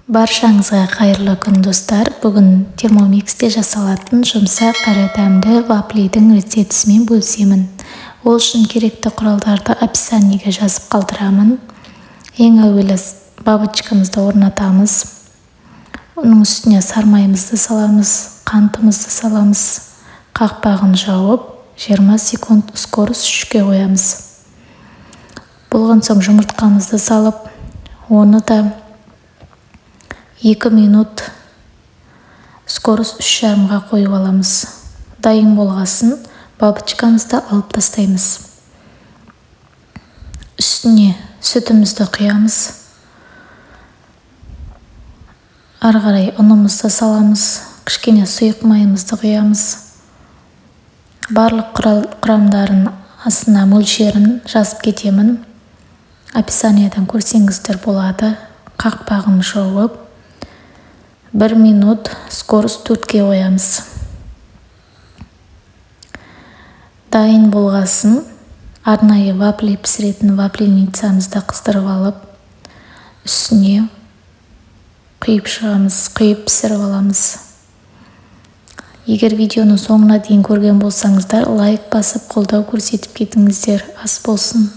Баршаңызға қайырлы күн достар. Бүгін термомиксте жасалатын жұмсақ әрі дәмді вафлидің рецептісімен бөлісемін. Ол үшін керекті құралдарды описаниеге жазып қалдырамын. Ең әуелі бабочкамызды орнатамыз. Оның үстіне сармайымызды саламыз, қантымызды саламыз. Қақпағын жауып, 20 секунд скорость 3-ке қоямыз. Болған соң жұмыртқамызды салып, оны да 2 минут скорость 3,5-ға қойып аламыз. Дайын болғасын бабочкамызды алып тастаймыз. Үстіне сүтімізді құямыз. Ары қарай ұнымызды саламыз. Кішкене сұйық майымызды құямыз. Барлық құрамдарын астына мөлшерін жазып кетемін. Описаниядан көрсеңіздер болады. Қақпағын жауып 1 минут скорость 4-ке қоямыз. Дайын болғасын арнайы вафли пісіретін вафленицамызды қыздырып алып, үстіне құйып шығамыз, құйып пісіріп аламыз. Егер видеоны соңына дейін көрген болсаңыздар, лайк басып қолдау көрсетіп кетіңіздер. Ас болсын.